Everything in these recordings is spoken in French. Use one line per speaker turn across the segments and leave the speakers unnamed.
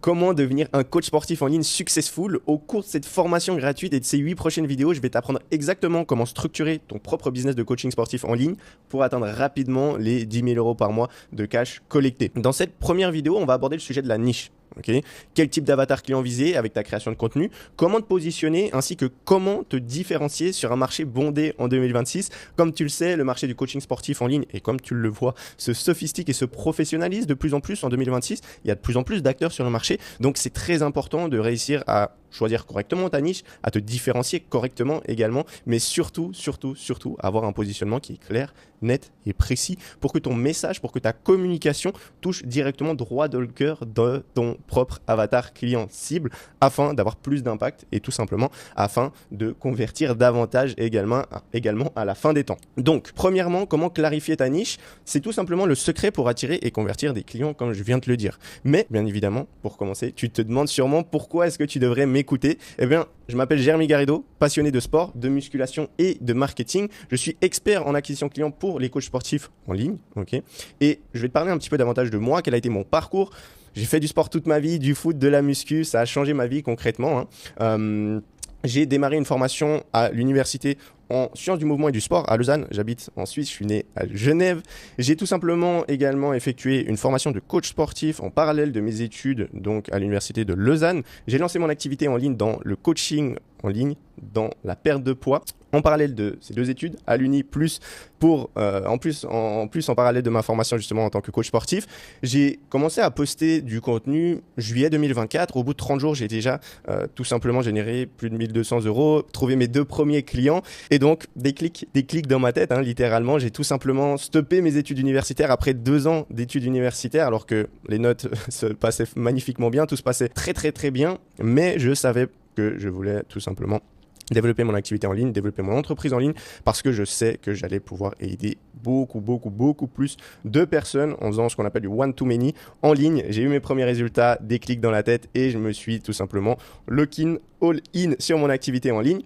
Comment devenir un coach sportif en ligne successful? Au cours de cette formation gratuite et de ces 8 prochaines vidéos, je vais t'apprendre exactement comment structurer ton propre business de coaching sportif en ligne pour atteindre rapidement les 10 000 euros par mois de cash collecté. Dans cette première vidéo, on va aborder le sujet de la niche. Okay. Quel type d'avatar client viser avec ta création de contenu, comment te positionner ainsi que comment te différencier sur un marché bondé en 2026. Comme tu le sais, le marché du coaching sportif en ligne et comme tu le vois, se sophistique et se professionnalise de plus en plus en 2026. Il y a de plus en plus d'acteurs sur le marché, donc c'est très important de réussir à choisir correctement ta niche, à te différencier correctement également, mais surtout, avoir un positionnement qui est clair, net et précis pour que ton message, pour que ta communication touche directement droit dans le cœur de ton propre avatar client cible afin d'avoir plus d'impact et tout simplement afin de convertir davantage également à la fin des temps. Donc, premièrement, comment clarifier ta niche? C'est tout simplement le secret pour attirer et convertir des clients comme je viens de te le dire. Mais, bien évidemment, pour commencer, tu te demandes sûrement pourquoi est-ce que tu devrais m'écouter. Eh bien, je m'appelle Jérémy Garrido, passionné de sport, de musculation et de marketing. Je suis expert en acquisition client pour les coachs sportifs en ligne. Okay, et je vais te parler un petit peu davantage de moi, quel a été mon parcours. J'ai fait du sport toute ma vie, du foot, de la muscu, ça a changé ma vie concrètement. J'ai démarré une formation à l'université en sciences du mouvement et du sport à Lausanne. J'habite en Suisse, je suis né à Genève. J'ai tout simplement également effectué une formation de coach sportif en parallèle de mes études donc à l'université de Lausanne. J'ai lancé mon activité en ligne dans le coaching en ligne, dans la perte de poids. En parallèle de ces deux études, à l'Uni, en parallèle de ma formation justement en tant que coach sportif, j'ai commencé à poster du contenu juillet 2024. Au bout de 30 jours, j'ai déjà tout simplement généré plus de 1200 euros, trouvé mes 2 premiers clients et donc des clics dans ma tête, littéralement. J'ai tout simplement stoppé mes études universitaires après 2 ans d'études universitaires alors que les notes se passaient magnifiquement bien, tout se passait très bien, mais je savais que je voulais tout simplement développer mon activité en ligne, développer mon entreprise en ligne parce que je sais que j'allais pouvoir aider beaucoup plus de personnes en faisant ce qu'on appelle du one-to-many en ligne. J'ai eu mes premiers résultats, des clics dans la tête et je me suis tout simplement lock-in, all-in sur mon activité en ligne.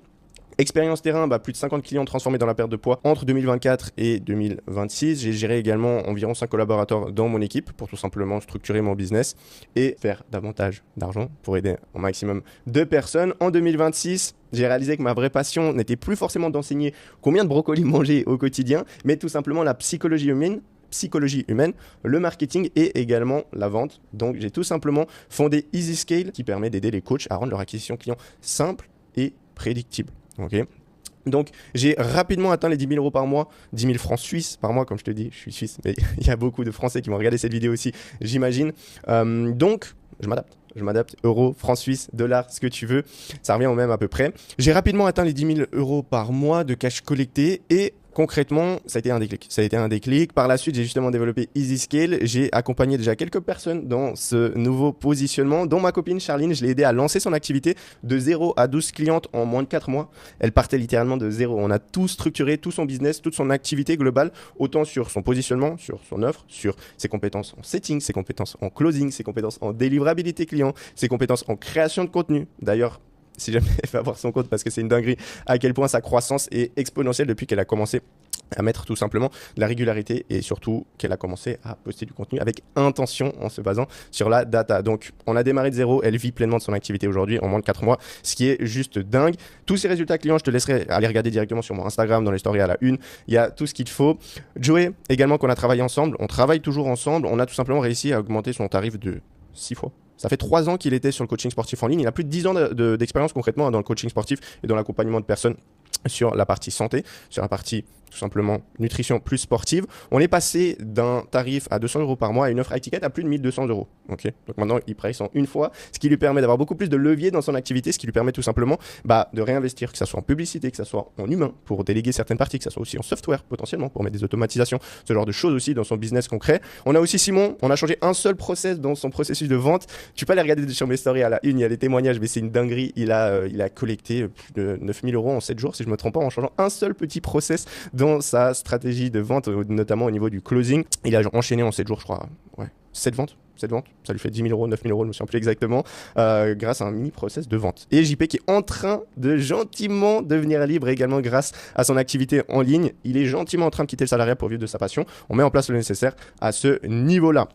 Expérience terrain, plus de 50 clients transformés dans la perte de poids entre 2024 et 2026. J'ai géré également environ 5 collaborateurs dans mon équipe pour tout simplement structurer mon business et faire davantage d'argent pour aider un maximum de personnes. En 2026, j'ai réalisé que ma vraie passion n'était plus forcément d'enseigner combien de brocolis manger au quotidien, mais tout simplement la psychologie humaine, le marketing et également la vente. Donc j'ai tout simplement fondé EasyScale qui permet d'aider les coachs à rendre leur acquisition client simple et prédictible. Okay. Donc, j'ai rapidement atteint les 10 000 euros par mois, 10 000 francs suisses par mois, comme je te dis, je suis suisse, mais il y a beaucoup de Français qui vont regarder cette vidéo aussi, j'imagine. Donc, je m'adapte, euros, francs suisses, dollars, ce que tu veux, ça revient au même à peu près. J'ai rapidement atteint les 10 000 euros par mois de cash collecté et concrètement, ça a été un déclic. Par la suite, j'ai justement développé EasyScale. J'ai accompagné déjà quelques personnes dans ce nouveau positionnement, dont ma copine Charline. Je l'ai aidé à lancer son activité de 0 à 12 clientes en moins de 4 mois. Elle partait littéralement de 0. On a tout structuré, tout son business, toute son activité globale, autant sur son positionnement, sur son offre, sur ses compétences en setting, ses compétences en closing, ses compétences en délivrabilité client, ses compétences en création de contenu. D'ailleurs, si jamais elle va voir son compte parce que c'est une dinguerie à quel point sa croissance est exponentielle depuis qu'elle a commencé à mettre tout simplement de la régularité et surtout qu'elle a commencé à poster du contenu avec intention en se basant sur la data. Donc on a démarré de 0, elle vit pleinement de son activité aujourd'hui en moins de 4 mois, ce qui est juste dingue. Tous ces résultats clients, je te laisserai aller regarder directement sur mon Instagram dans les stories à la une. Il y a tout ce qu'il te faut. Joey également qu'on a travaillé ensemble, on travaille toujours ensemble, on a tout simplement réussi à augmenter son tarif de 6 fois. Ça fait 3 ans qu'il était sur le coaching sportif en ligne. Il a plus de 10 ans d'expérience concrètement dans le coaching sportif et dans l'accompagnement de personnes sur la partie santé, sur la partie tout simplement nutrition plus sportive. On est passé d'un tarif à 200 euros par mois à une offre high ticket à plus de 1200 euros. Okay. Donc maintenant, il price en une fois, ce qui lui permet d'avoir beaucoup plus de levier dans son activité, ce qui lui permet tout simplement de réinvestir, que ce soit en publicité, que ce soit en humain pour déléguer certaines parties, que ce soit aussi en software potentiellement pour mettre des automatisations, ce genre de choses aussi dans son business concret. On a aussi Simon, on a changé un seul process dans son processus de vente. Tu peux aller regarder sur mes stories à la une, il y a des témoignages, mais c'est une dinguerie. Il a collecté plus de 9000 euros en 7 jours, si je ne me trompe pas, en changeant un seul petit process dans sa stratégie de vente, notamment au niveau du closing. Il a enchaîné en 7 jours, je crois, 7 ventes, ça lui fait 10 000 euros, 9 000 euros, je ne me souviens plus exactement, grâce à un mini process de vente. Et JP qui est en train de gentiment devenir libre également grâce à son activité en ligne. Il est gentiment en train de quitter le salariat pour vivre de sa passion. On met en place le nécessaire à ce niveau-là.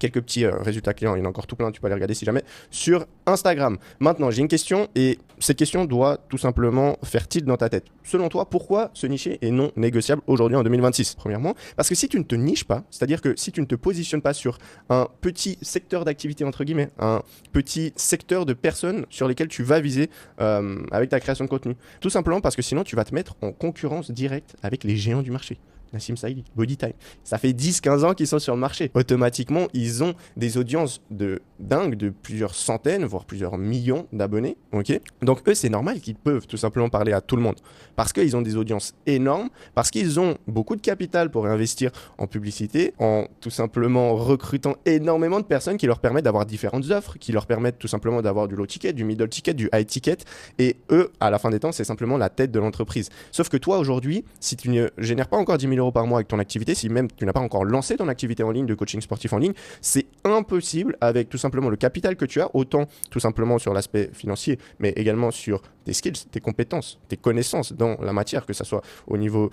quelques petits résultats clients, il y en a encore tout plein, tu peux aller regarder si jamais, sur Instagram. Maintenant, j'ai une question et cette question doit tout simplement faire tilt dans ta tête. Selon toi, pourquoi se nicher est non négociable aujourd'hui en 2026? Premièrement, parce que si tu ne te niches pas, c'est-à-dire que si tu ne te positionnes pas sur un petit secteur d'activité, entre guillemets, un petit secteur de personnes sur lesquelles tu vas viser avec ta création de contenu, tout simplement parce que sinon tu vas te mettre en concurrence directe avec les géants du marché. Nassim Saïdi, Bodytime. Ça fait 10-15 ans qu'ils sont sur le marché. Automatiquement, ils ont des audiences de dingue, de plusieurs centaines, voire plusieurs millions d'abonnés. Ok. Donc eux, c'est normal qu'ils peuvent tout simplement parler à tout le monde. Parce qu'ils ont des audiences énormes, parce qu'ils ont beaucoup de capital pour investir en publicité, en tout simplement recrutant énormément de personnes qui leur permettent d'avoir différentes offres, qui leur permettent tout simplement d'avoir du low ticket, du middle ticket, du high ticket. Et eux, à la fin des temps, c'est simplement la tête de l'entreprise. Sauf que toi, aujourd'hui, si tu ne génères pas encore 10 000 euros par mois avec ton activité, si même tu n'as pas encore lancé ton activité en ligne de coaching sportif en ligne, c'est impossible avec tout simplement le capital que tu as, autant tout simplement sur l'aspect financier, mais également sur tes skills, tes compétences, tes connaissances dans la matière, que ce soit au niveau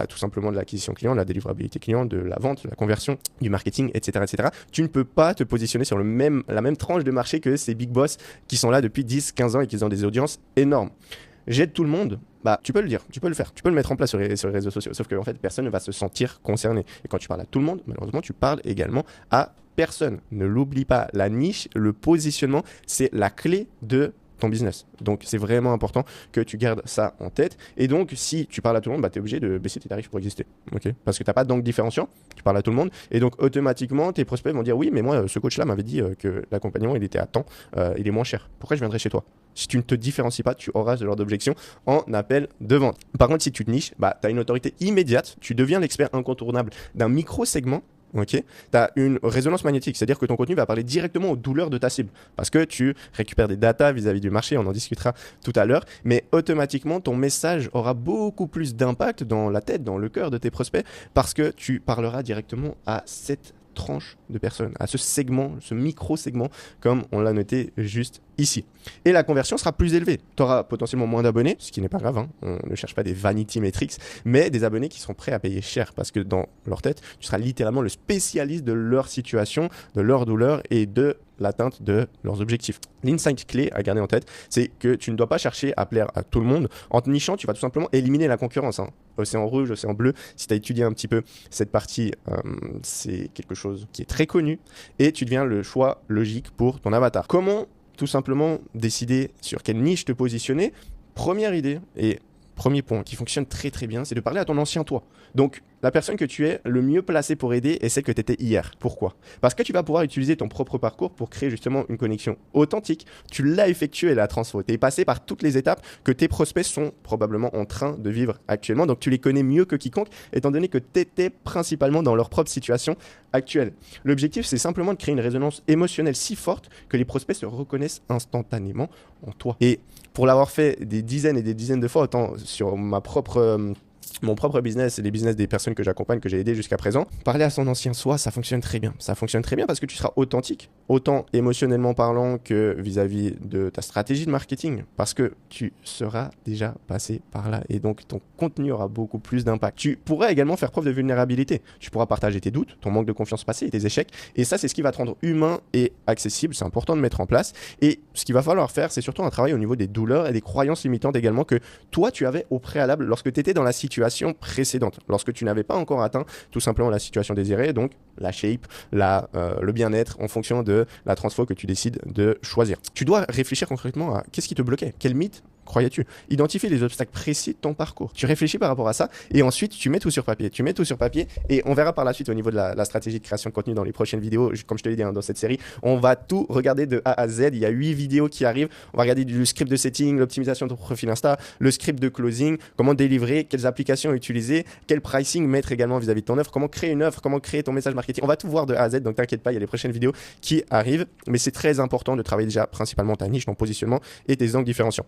tout simplement de l'acquisition client, de la délivrabilité client, de la vente, de la conversion, du marketing, etc., etc. Tu ne peux pas te positionner sur la même tranche de marché que ces big boss qui sont là depuis 10-15 ans et qui ont des audiences énormes. J'aide tout le monde, tu peux le dire, tu peux le faire, tu peux le mettre en place sur les réseaux sociaux, sauf que en fait, personne ne va se sentir concerné. Et quand tu parles à tout le monde, malheureusement, tu parles également à personne. Ne l'oublie pas, la niche, le positionnement, c'est la clé de ton business. Donc, c'est vraiment important que tu gardes ça en tête. Et donc, si tu parles à tout le monde, tu es obligé de baisser tes tarifs pour exister. Okay, parce que tu n'as pas d'angle différenciant, tu parles à tout le monde. Et donc, automatiquement, tes prospects vont dire oui, mais moi, ce coach-là m'avait dit que l'accompagnement, il était à temps, il est moins cher. Pourquoi je viendrais chez toi? Si tu ne te différencies pas, tu auras ce genre d'objection en appel de vente. Par contre, si tu te niches, tu as une autorité immédiate, tu deviens l'expert incontournable d'un micro-segment. Ok, tu as une résonance magnétique, c'est-à-dire que ton contenu va parler directement aux douleurs de ta cible parce que tu récupères des datas vis-à-vis du marché, on en discutera tout à l'heure, mais automatiquement ton message aura beaucoup plus d'impact dans la tête, dans le cœur de tes prospects parce que tu parleras directement à cette tranche de personnes, à ce segment, ce micro-segment, comme on l'a noté juste ici. Et la conversion sera plus élevée. Tu auras potentiellement moins d'abonnés, ce qui n'est pas grave, hein. On ne cherche pas des vanity metrics, mais des abonnés qui seront prêts à payer cher parce que dans leur tête, tu seras littéralement le spécialiste de leur situation, de leur douleur et de l'atteinte de leurs objectifs. L'insight clé à garder en tête, c'est que tu ne dois pas chercher à plaire à tout le monde. En te nichant, tu vas tout simplement éliminer la concurrence. Hein. Océan rouge, océan bleu, si tu as étudié un petit peu cette partie, c'est quelque chose qui est très connu et tu deviens le choix logique pour ton avatar. Comment tout simplement décider sur quelle niche te positionner? Première idée et premier point qui fonctionne très très bien, c'est de parler à ton ancien toi. Donc, la personne que tu es le mieux placée pour aider est celle que tu étais hier. Pourquoi? Parce que tu vas pouvoir utiliser ton propre parcours pour créer justement une connexion authentique. Tu l'as effectué la transfo. Tu es passé par toutes les étapes que tes prospects sont probablement en train de vivre actuellement. Donc, tu les connais mieux que quiconque, étant donné que tu étais principalement dans leur propre situation actuelle. L'objectif, c'est simplement de créer une résonance émotionnelle si forte que les prospects se reconnaissent instantanément en toi. Et pour l'avoir fait des dizaines et des dizaines de fois, autant sur mon propre business et les business des personnes que j'accompagne, que j'ai aidées jusqu'à présent, parler à son ancien soi, ça fonctionne très bien. Ça fonctionne très bien parce que tu seras authentique, autant émotionnellement parlant que vis-à-vis de ta stratégie de marketing, parce que tu seras déjà passé par là et donc ton contenu aura beaucoup plus d'impact. Tu pourras également faire preuve de vulnérabilité. Tu pourras partager tes doutes, ton manque de confiance passé et tes échecs. Et ça, c'est ce qui va te rendre humain et accessible. C'est important de mettre en place. Et ce qu'il va falloir faire, c'est surtout un travail au niveau des douleurs et des croyances limitantes également que toi, tu avais au préalable lorsque tu étais dans la situation précédente, lorsque tu n'avais pas encore atteint tout simplement la situation désirée, donc la shape, le bien-être en fonction de la transfo que tu décides de choisir. Tu dois réfléchir concrètement à qu'est-ce qui te bloquait, quel mythe croyais-tu? Identifie les obstacles précis de ton parcours. Tu réfléchis par rapport à ça et ensuite tu mets tout sur papier. Tu mets tout sur papier et on verra par la suite au niveau de la stratégie de création de contenu dans les prochaines vidéos. Comme je te l'ai dit dans cette série, on va tout regarder de A à Z. Il y a 8 vidéos qui arrivent. On va regarder du script de setting, l'optimisation de ton profil Insta, le script de closing, comment délivrer, quelles applications utiliser, quel pricing mettre également vis-à-vis de ton offre, comment créer une offre, comment créer ton message marketing. On va tout voir de A à Z, donc t'inquiète pas, il y a les prochaines vidéos qui arrivent. Mais c'est très important de travailler déjà principalement ta niche, ton positionnement et tes angles différenciants.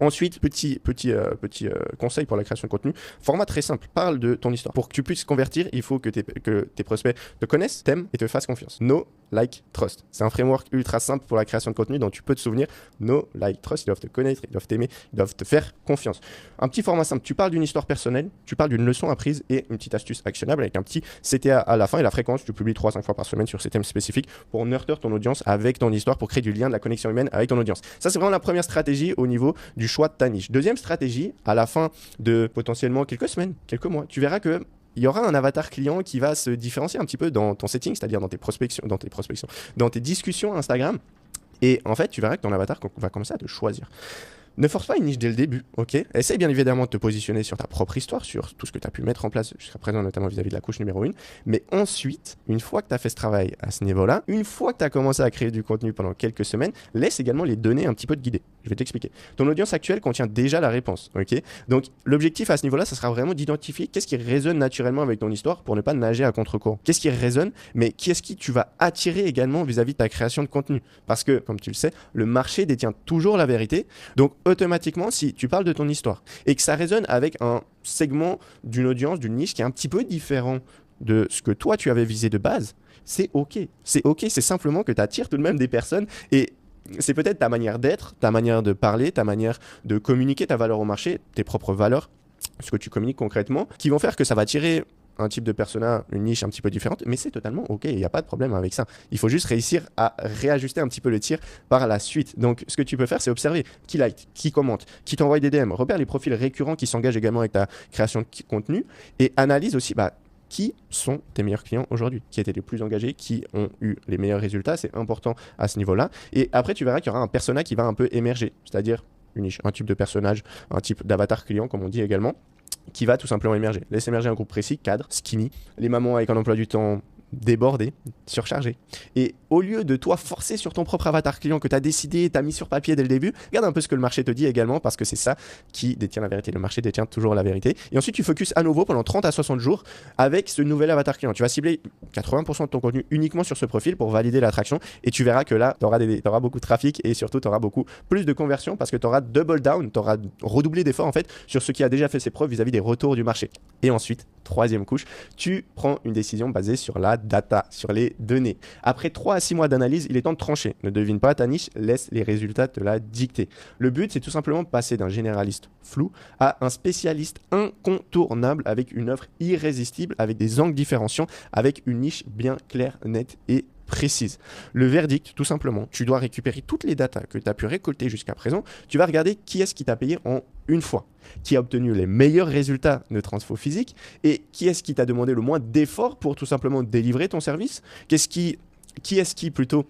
Ensuite, petit conseil pour la création de contenu, format très simple, parle de ton histoire. Pour que tu puisses convertir, il faut que tes prospects te connaissent, t'aiment et te fassent confiance. Know, like, trust. C'est un framework ultra simple pour la création de contenu dont tu peux te souvenir. Know, like, trust, ils doivent te connaître, ils doivent t'aimer, ils doivent te faire confiance. Un petit format simple, tu parles d'une histoire personnelle, tu parles d'une leçon apprise et une petite astuce actionnable avec un petit CTA à la fin et la fréquence, tu publies 3-5 fois par semaine sur ces thèmes spécifiques pour nurture ton audience avec ton histoire, pour créer du lien, de la connexion humaine avec ton audience. Ça, c'est vraiment la première stratégie au niveau du choix de ta niche. Deuxième stratégie, à la fin de potentiellement quelques semaines, quelques mois, tu verras que il y aura un avatar client qui va se différencier un petit peu dans ton setting, c'est-à-dire dans tes discussions Instagram. Et en fait, tu verras que ton avatar va commencer à te choisir. Ne force pas une niche dès le début, ok? Essaye bien évidemment de te positionner sur ta propre histoire, sur tout ce que tu as pu mettre en place jusqu'à présent, notamment vis-à-vis de la couche numéro 1. Mais ensuite, une fois que tu as fait ce travail à ce niveau-là, une fois que tu as commencé à créer du contenu pendant quelques semaines, laisse également les données un petit peu te guider. Je vais t'expliquer. Ton audience actuelle contient déjà la réponse, ok? Donc l'objectif à ce niveau-là, ça sera vraiment d'identifier qu'est-ce qui résonne naturellement avec ton histoire pour ne pas nager à contre-courant. Qu'est-ce qui résonne, mais qu'est-ce qui tu vas attirer également vis-à-vis de ta création de contenu? Parce que, comme tu le sais, le marché détient toujours la vérité. Donc automatiquement, si tu parles de ton histoire et que ça résonne avec un segment d'une audience, d'une niche qui est un petit peu différent de ce que toi tu avais visé de base, c'est ok. C'est ok, c'est simplement que tu attires tout de même des personnes et c'est peut-être ta manière d'être, ta manière de parler, ta manière de communiquer ta valeur au marché, tes propres valeurs, ce que tu communiques concrètement, qui vont faire que ça va attirer un type de persona, une niche un petit peu différente, mais c'est totalement ok, il n'y a pas de problème avec ça. Il faut juste réussir à réajuster un petit peu le tir par la suite. Donc ce que tu peux faire, c'est observer qui like, qui commente, qui t'envoie des DM, repère les profils récurrents qui s'engagent également avec ta création de contenu et analyse aussi qui sont tes meilleurs clients aujourd'hui, qui étaient les plus engagés, qui ont eu les meilleurs résultats. C'est important à ce niveau-là. Et après, tu verras qu'il y aura un persona qui va un peu émerger, c'est-à-dire une niche, un type de personnage, un type d'avatar client, comme on dit également, qui va tout simplement émerger. Laisse émerger un groupe précis, cadre, skinny, les mamans avec un emploi du temps débordé, surchargé. Et au lieu de toi forcer sur ton propre avatar client que tu as décidé, tu as mis sur papier dès le début, regarde un peu ce que le marché te dit également parce que c'est ça qui détient la vérité. Le marché détient toujours la vérité. Et ensuite, tu focuses à nouveau pendant 30 à 60 jours avec ce nouvel avatar client. Tu vas cibler 80% de ton contenu uniquement sur ce profil pour valider l'attraction et tu verras que là, tu auras beaucoup de trafic et surtout, tu auras beaucoup plus de conversion parce que tu auras double down, tu auras redoublé d'efforts en fait sur ce qui a déjà fait ses preuves vis-à-vis des retours du marché. Et ensuite, troisième couche, tu prends une décision basée sur la data, sur les données. Après 3 à 6 mois d'analyse, il est temps de trancher. Ne devine pas ta niche, laisse les résultats te la dicter. Le but, c'est tout simplement de passer d'un généraliste flou à un spécialiste incontournable avec une offre irrésistible, avec des angles différenciants, avec une niche bien claire, nette et précise. Le verdict, tout simplement, tu dois récupérer toutes les datas que tu as pu récolter jusqu'à présent. Tu vas regarder qui est-ce qui t'a payé en une fois, qui a obtenu les meilleurs résultats de transfo physique et qui est-ce qui t'a demandé le moins d'efforts pour tout simplement délivrer ton service. Qui est-ce qui plutôt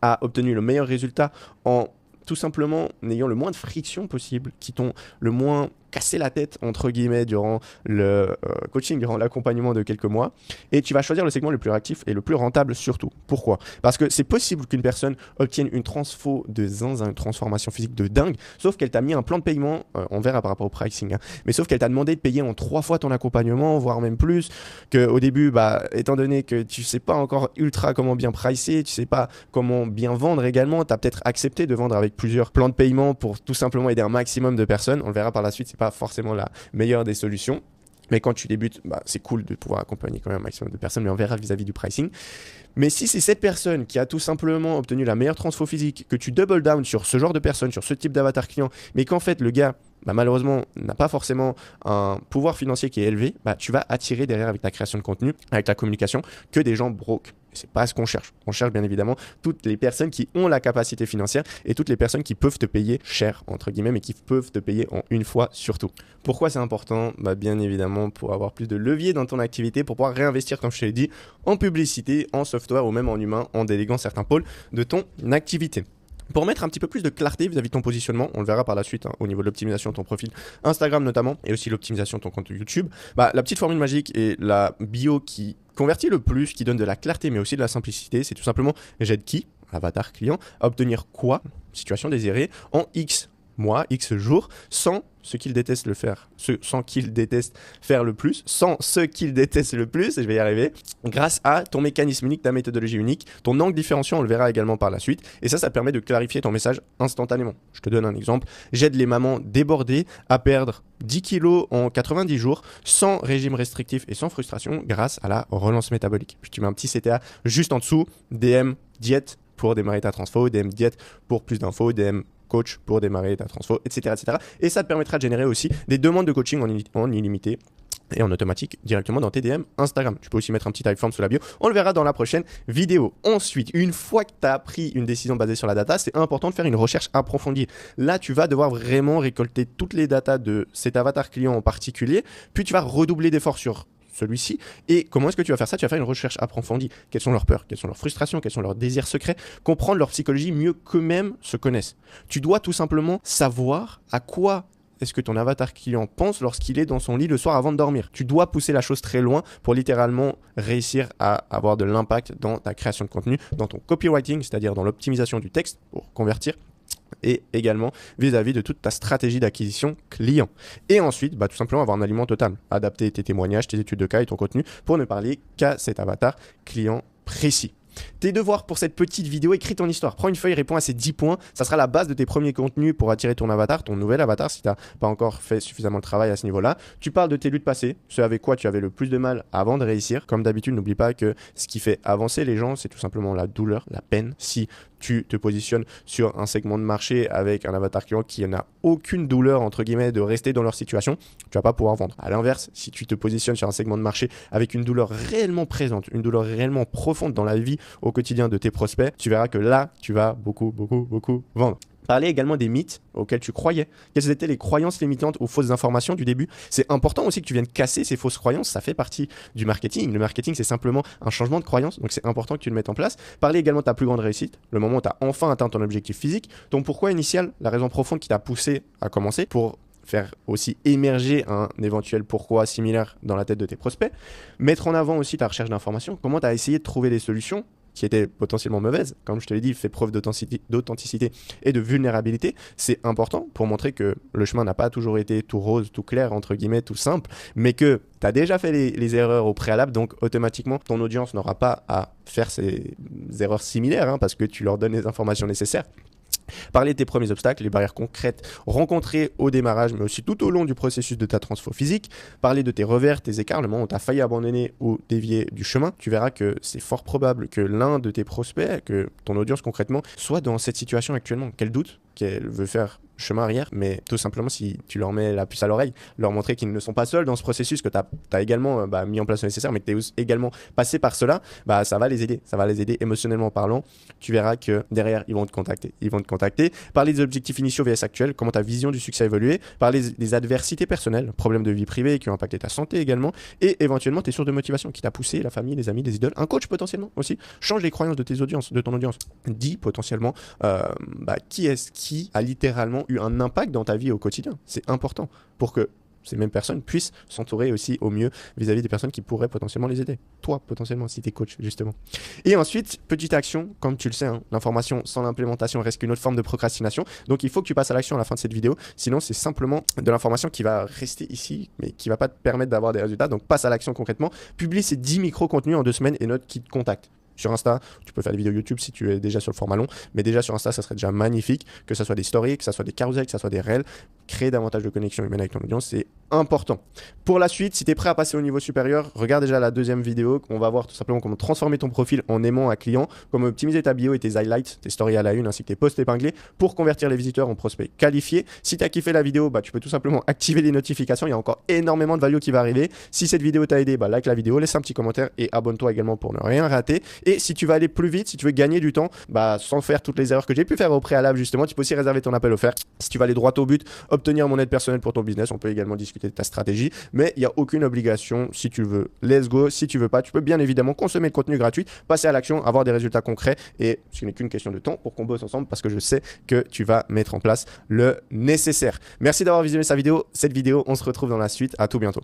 a obtenu le meilleur résultat en tout simplement n'ayant le moins de friction possible, qui t'ont le moins cassé la tête entre guillemets durant le coaching, durant l'accompagnement de quelques mois, et tu vas choisir le segment le plus réactif et le plus rentable surtout. Pourquoi? Parce que c'est possible qu'une personne obtienne une transfo de zinzin, une transformation physique de dingue, sauf qu'elle t'a mis un plan de paiement, on verra par rapport au pricing, hein, mais sauf qu'elle t'a demandé de payer en 3 fois ton accompagnement, voire même plus, qu'au début, étant donné que tu sais pas encore ultra comment bien pricer, tu sais pas comment bien vendre également, tu as peut-être accepté de vendre avec plusieurs plans de paiement pour tout simplement aider un maximum de personnes. On le verra par la suite, c'est pas forcément la meilleure des solutions. Mais quand tu débutes, c'est cool de pouvoir accompagner quand même un maximum de personnes, mais on verra vis-à-vis du pricing. Mais si c'est cette personne qui a tout simplement obtenu la meilleure transfo physique, que tu double down sur ce genre de personne, sur ce type d'avatar client, mais qu'en fait le gars, malheureusement, n'a pas forcément un pouvoir financier qui est élevé, tu vas attirer derrière avec ta création de contenu, avec ta communication, que des gens broke. C'est pas ce qu'on cherche. On cherche bien évidemment toutes les personnes qui ont la capacité financière et toutes les personnes qui peuvent te payer cher, entre guillemets, mais qui peuvent te payer en une fois surtout. Pourquoi c'est important? Bien évidemment pour avoir plus de levier dans ton activité, pour pouvoir réinvestir, comme je te l'ai dit, en publicité, en software ou même en humain, en déléguant certains pôles de ton activité. Pour mettre un petit peu plus de clarté vis-à-vis de ton positionnement, on le verra par la suite au niveau de l'optimisation de ton profil Instagram notamment, et aussi l'optimisation de ton compte YouTube, la petite formule magique et la bio qui convertit le plus, qui donne de la clarté mais aussi de la simplicité, c'est tout simplement j'aide qui, avatar client, à obtenir quoi, situation désirée, en X mois, X jours, sans ce qu'ils détestent le faire, sans qu'ils détestent faire le plus, sans ce qu'ils détestent le plus, et je vais y arriver, grâce à ton mécanisme unique, ta méthodologie unique, ton angle différenciant, on le verra également par la suite, et ça permet de clarifier ton message instantanément. Je te donne un exemple, j'aide les mamans débordées à perdre 10 kilos en 90 jours sans régime restrictif et sans frustration grâce à la relance métabolique. Puis tu mets un petit CTA juste en dessous, DM diète pour démarrer ta transfo, DM diète pour plus d'infos, DM coach pour démarrer ta transfo, etc., etc. Et ça te permettra de générer aussi des demandes de coaching en illimité et en automatique directement dans tes DM Instagram. Tu peux aussi mettre un petit typeform sous la bio. On le verra dans la prochaine vidéo. Ensuite, une fois que tu as pris une décision basée sur la data, c'est important de faire une recherche approfondie. Là, tu vas devoir vraiment récolter toutes les datas de cet avatar client en particulier, puis tu vas redoubler d'efforts sur celui-ci. Et comment est-ce que tu vas faire ça? Tu vas faire une recherche approfondie. Quelles sont leurs peurs? Quelles sont leurs frustrations? Quels sont leurs désirs secrets? Comprendre leur psychologie mieux qu'eux-mêmes se connaissent. Tu dois tout simplement savoir à quoi est-ce que ton avatar client pense lorsqu'il est dans son lit le soir avant de dormir. Tu dois pousser la chose très loin pour littéralement réussir à avoir de l'impact dans ta création de contenu, dans ton copywriting, c'est-à-dire dans l'optimisation du texte pour convertir, et également vis-à-vis de toute ta stratégie d'acquisition client. Et ensuite, tout simplement avoir un aliment total. Adapter tes témoignages, tes études de cas et ton contenu pour ne parler qu'à cet avatar client précis. Tes devoirs pour cette petite vidéo, écris ton histoire. Prends une feuille, réponds à ces 10 points. Ça sera la base de tes premiers contenus pour attirer ton avatar, ton nouvel avatar, si tu n'as pas encore fait suffisamment de travail à ce niveau-là. Tu parles de tes luttes passées, ce avec quoi tu avais le plus de mal avant de réussir. Comme d'habitude, n'oublie pas que ce qui fait avancer les gens, c'est tout simplement la douleur, la peine. Si tu te positionnes sur un segment de marché avec un avatar client qui n'a aucune douleur, entre guillemets, de rester dans leur situation, tu vas pas pouvoir vendre. À l'inverse, si tu te positionnes sur un segment de marché avec une douleur réellement présente, une douleur réellement profonde dans la vie au quotidien de tes prospects, tu verras que là, tu vas beaucoup vendre. Parler également des mythes auxquels tu croyais. Quelles étaient les croyances limitantes ou fausses informations du début? C'est important aussi que tu viennes casser ces fausses croyances. Ça fait partie du marketing. Le marketing, c'est simplement un changement de croyance. Donc, c'est important que tu le mettes en place. Parler également de ta plus grande réussite, le moment où tu as enfin atteint ton objectif physique, ton pourquoi initial, la raison profonde qui t'a poussé à commencer pour faire aussi émerger un éventuel pourquoi similaire dans la tête de tes prospects. Mettre en avant aussi ta recherche d'informations. Comment tu as essayé de trouver des solutions qui étaient potentiellement mauvaises. Comme je te l'ai dit, fais preuve d'authenticité et de vulnérabilité. C'est important pour montrer que le chemin n'a pas toujours été tout rose, tout clair, entre guillemets, tout simple, mais que tu as déjà fait les erreurs au préalable, donc automatiquement, ton audience n'aura pas à faire ces erreurs similaires parce que tu leur donnes les informations nécessaires. Parler de tes premiers obstacles, les barrières concrètes rencontrées au démarrage, mais aussi tout au long du processus de ta transfo physique. Parler de tes revers, tes écarts, le moment où tu as failli abandonner ou dévier du chemin. Tu verras que c'est fort probable que l'un de tes prospects, que ton audience concrètement, soit dans cette situation actuellement. Quel doute qu'elle veut faire chemin arrière, mais tout simplement si tu leur mets la puce à l'oreille, leur montrer qu'ils ne sont pas seuls dans ce processus, que tu as également mis en place le nécessaire, mais que tu es également passé par cela, ça va les aider émotionnellement parlant. Tu verras que derrière, ils vont te contacter. Parler des objectifs initiaux vs actuels, comment ta vision du succès a évolué, parler des adversités personnelles, problèmes de vie privée qui ont impacté ta santé également, et éventuellement tes sources de motivation qui t'a poussé, la famille, les amis, les idoles, un coach potentiellement aussi. Change les croyances de ton audience. Dis potentiellement qui a littéralement eu un impact dans ta vie au quotidien. C'est important pour que ces mêmes personnes puissent s'entourer aussi au mieux vis-à-vis des personnes qui pourraient potentiellement les aider. Toi, potentiellement, si tu es coach, justement. Et ensuite, petite action, comme tu le sais, l'information sans l'implémentation reste qu'une autre forme de procrastination. Donc, il faut que tu passes à l'action à la fin de cette vidéo. Sinon, c'est simplement de l'information qui va rester ici, mais qui ne va pas te permettre d'avoir des résultats. Donc, passe à l'action concrètement. Publie ces 10 micro-contenus en 2 semaines et note qui te contacte. Sur Insta, tu peux faire des vidéos YouTube si tu es déjà sur le format long, mais déjà sur Insta, ça serait déjà magnifique, que ça soit des stories, que ça soit des carousels, que ça soit des reels. Créer davantage de connexion humaine avec ton audience, c'est important. Pour la suite, si tu es prêt à passer au niveau supérieur, regarde déjà la deuxième vidéo. On va voir tout simplement comment transformer ton profil en aimant un client, comment optimiser ta bio et tes highlights, tes stories à la une, ainsi que tes posts épinglés pour convertir les visiteurs en prospects qualifiés. Si tu as kiffé la vidéo, tu peux tout simplement activer les notifications. Il y a encore énormément de value qui va arriver. Si cette vidéo t'a aidé, like la vidéo, laisse un petit commentaire et abonne-toi également pour ne rien rater. Et si tu veux aller plus vite, si tu veux gagner du temps, sans faire toutes les erreurs que j'ai pu faire au préalable justement, tu peux aussi réserver ton appel offert. Si tu vas aller droit au but, obtenir mon aide personnelle pour ton business, on peut également discuter de ta stratégie, mais il n'y a aucune obligation. Si tu veux, let's go. Si tu veux pas, tu peux bien évidemment consommer le contenu gratuit, passer à l'action, avoir des résultats concrets, et ce n'est qu'une question de temps pour qu'on bosse ensemble, parce que je sais que tu vas mettre en place le nécessaire. Merci d'avoir visionné cette vidéo. On se retrouve dans la suite. À tout bientôt.